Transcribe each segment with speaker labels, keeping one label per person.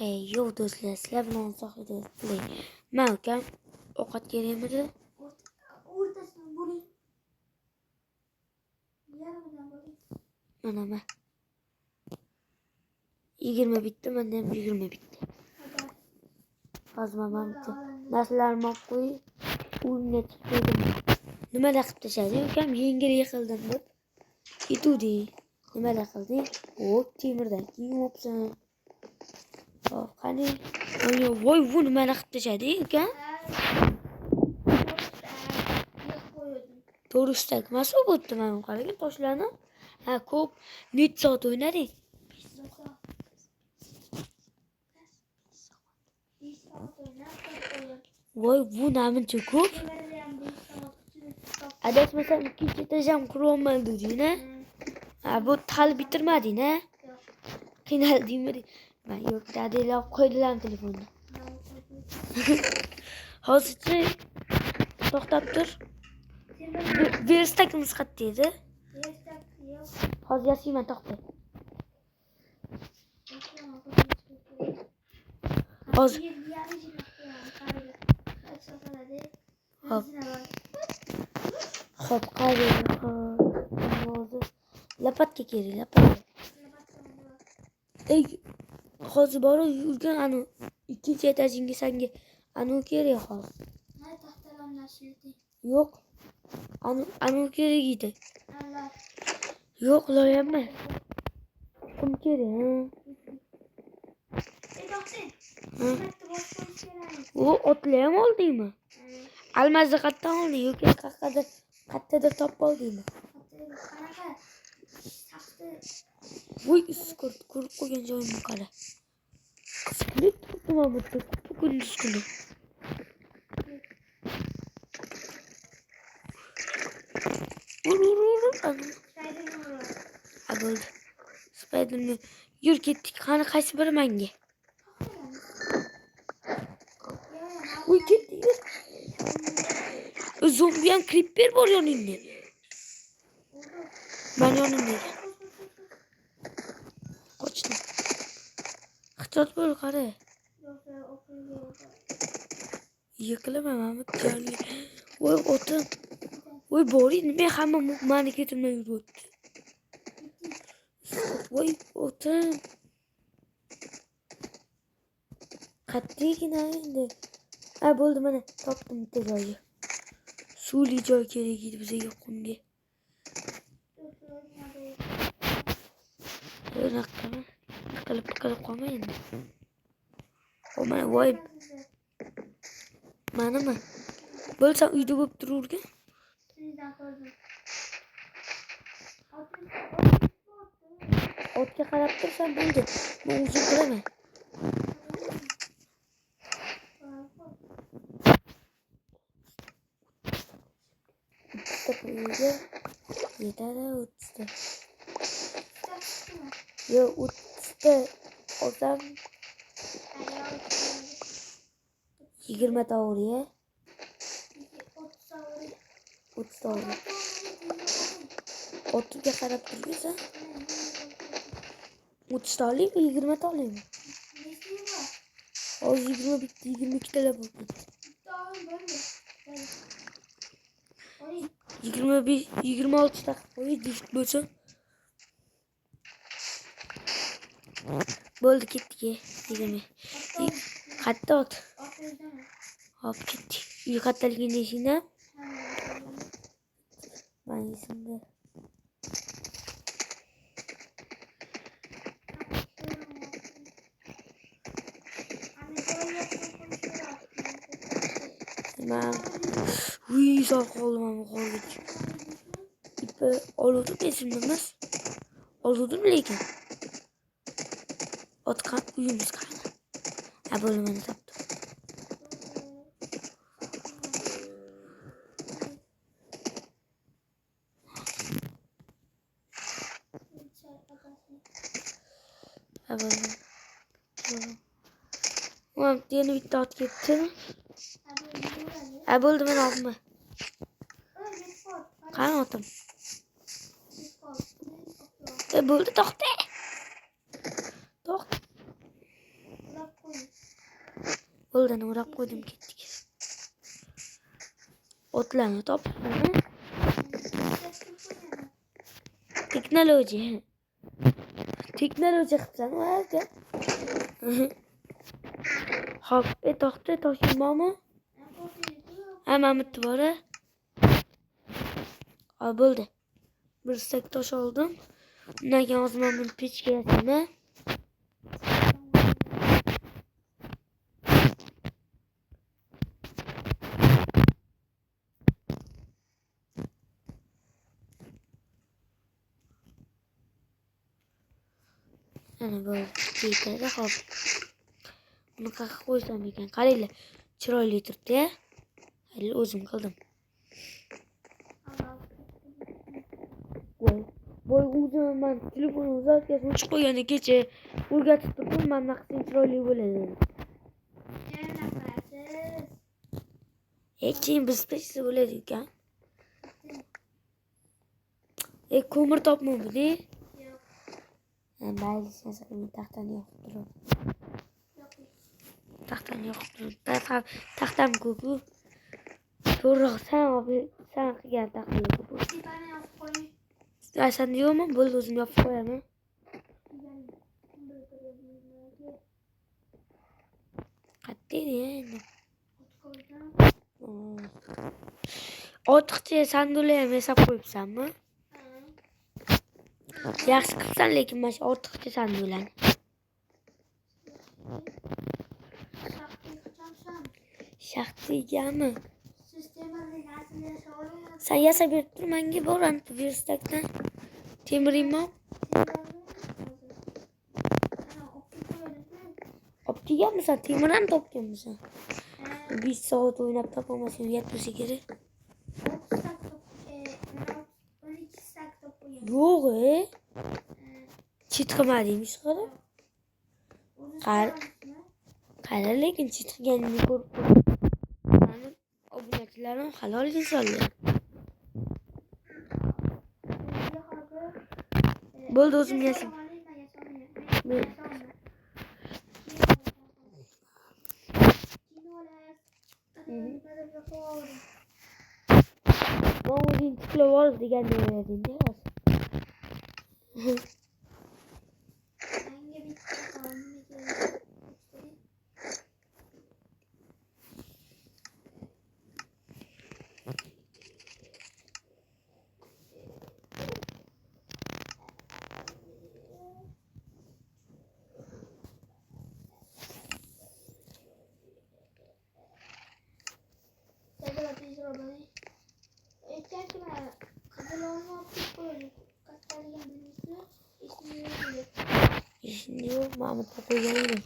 Speaker 1: Yo'q do'stlar, sizlar bilan sohilda men ukam ovqat kerakmidi?
Speaker 2: O'rtasini bo'ling. Yarmidan bo'ling.
Speaker 1: Mana 20 bitta, menda ham 20 bitta. Hozir men bitta narsalarni olib qo'yib, uyimga chiqib qo'ydim. Nimalar qilib tashladi ukam? Yengil yiqildim deb. Ketuvding. Nimalar qilding? Hop, temirdan kiyib Hop, qani. Voy, bu nimalar qilib tashladi ukam? To'g'risdak maso bo'pti men qaragin toshlarni. Ha, ko'p net soat o'ynading. Voy, bu namuncha ko'p. Adashmasam 2 etaj ham qurolmading-a? Ha, bu hali bitirmading-a? Qiynaldingmi? Men yo'q, dadanglar qo'ydilar telefonni. Hozircha to'xtab tur. Verstakimiz qayerda edi? Hozir yasayman, to'xta. Hozir. Hop, qari. Hozir lapatga kerak, lapatga. Ey, hozir borib yurgan anu 2 etajingga senga anu kerak hozir.
Speaker 2: Mana taxtalarni shilting.
Speaker 1: Yo'q. Anu kerak edi. Yo'q, loyamma. Kim kerak, ha? O, otlar ham oldingmi? Almazda qayerdan olding yoki qayerdadir topib oldingmi?
Speaker 2: Qanaqa? Taxta.
Speaker 1: Voy, iskort ko'rib qo'ygan joyimni qara. Split turibman bu kunduz kuni. Bo'ldi. Spiderman yur ketdik. Qani qaysi biri menga? Voy, ketdik. Zombi ham creeper bor yoningda. Men yoningda. Qochdim. Ehtiyot bo'l, qara. Yiqilaman Mahmud jonni. Voy, otim. Voy, bori nima hamma meni ketirmay yuribdi. Voy, otim. Qattiqgina endi. Ha, bo'ldi, mana topdim bitta joyni. Suvli joy kerak edi bizga qumga. Qilib qolma endi. O, mana voy. Manimi? Bo'lsa uyda bo'lib tururgan. Otga qarab tursan bo'ldi. Men o'zim qilaman. Yetadi 30. Yo, 30 olsam 20 tavriya. 30 tavriya. 30ga qarab turgisa. 30 tavriya 20 tavriya. Hozir 22 talab bo'ldi. 26 ta qo'y disk bo'lsa. Bo'ldi, ketdik. 20. Qayerda ot? Hop, ketdik. Uy qayerdaligini esingda? Men esimda. Uy, sağ qoldim ama qoldik. İpi olurdum esimde emas. Olurdum lekin. Otqan uyimiz qani. Ha, bo'ldi, mana topdim. Ha, bo'ldi. Ulan yeni bitta ot ketdi. Ha, bo'ldi, mana oldim. Qani otim? Bo'ldi, to'xta. To'xta. Bo'ldi, o'rab qo'ydim, ketdik. Otlarni topibmi? Teknologiya. Teknologiya qilibsan, aka. Hop, to'xta, toshimami? Hamma bitti bora. Al bo'ldi. Bir stak tosh oldim. Undan keyin hozir men buni pechga yasaman. Ana bo'ldi. Ketadi, hop. Buni qayerga qo'ysam ekan? Qaranglar. Chiroyli turibdi-ya. Hali o'zim qildim. Voy o'zim men telefonimni uzatgach o'chib qo'yganda kecha o'rgatib turdim, men naqsin chiroyli bo'ladi dedi. Keyin biz pechda bo'ladi ekan. Ko'mir topmabdi. Mayli, sen taxtani yoqib turib. Taxtani yoqib turib. Taxtam ko'p. To'g'ri, sen qilgan taxtani ko'p. Sen yo'qmi? Bo'ldi, o'zim yopib qo'yaman. Qattiq endi. Ortiqcha sanduqlar ham yasab qo'yibsanmi? Yaxshi qilibsan, lekin mana shu ortiqcha sanduqlarni. Shaxtiyami? Sen yasab berib tur, menga borib verstakdan temiriyman. Olib kelganmisan, temir ham topganmisan. 5 soat o'ynab topolmasam yetmasa kerak. Yo'q, chit qilmadingmi qara? Qara, lekin chit qilganingni ko'rib turib. Mani obunachilarim halol insonlar. Bo'ldi, o'zim yasam. O'zing tiklab olib deganni o'ylading-da. İşini yok, Mahmut'la koyalım.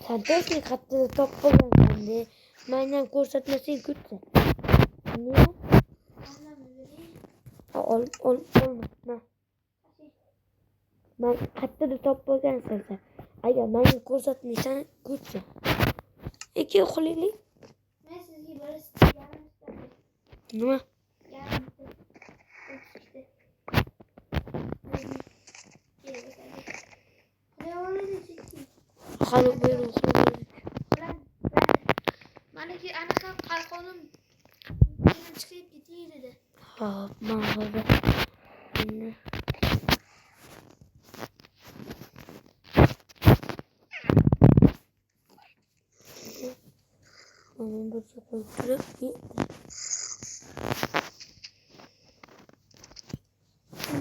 Speaker 1: Sen de katta top koyacaksın de. Benden korsatmasın kötü. Niye? Olma. Ben katta da top koyacaksın sen. Eğer benden korsatmaysan kötü. İki kuleli.
Speaker 2: Ben sizi böyle yarın istedim.
Speaker 1: Ne?
Speaker 2: Yarın işte. Ne oluyor ciddi?
Speaker 1: Halı böyle okuyor.
Speaker 2: Bana ki anakam kalkonum benim çıkıp gidiyor dedi.
Speaker 1: Ha, mağazada. Anne. Onun burada koydurup bir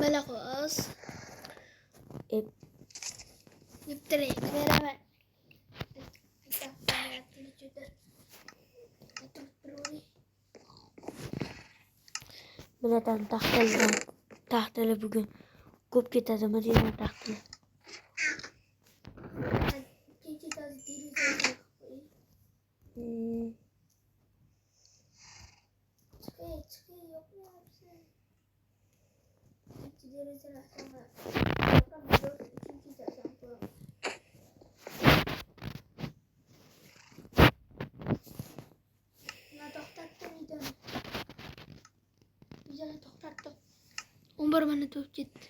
Speaker 2: Melakos. Yiptire, beraber.
Speaker 1: Bunlardan taxtalar bugün ko'p ketadimi deyman taxtalar.
Speaker 2: İkinci taz diri çıkıyor yok mu yapsın? İkinci diri sonra ikinci taz yapalım. bor bana top ketdi.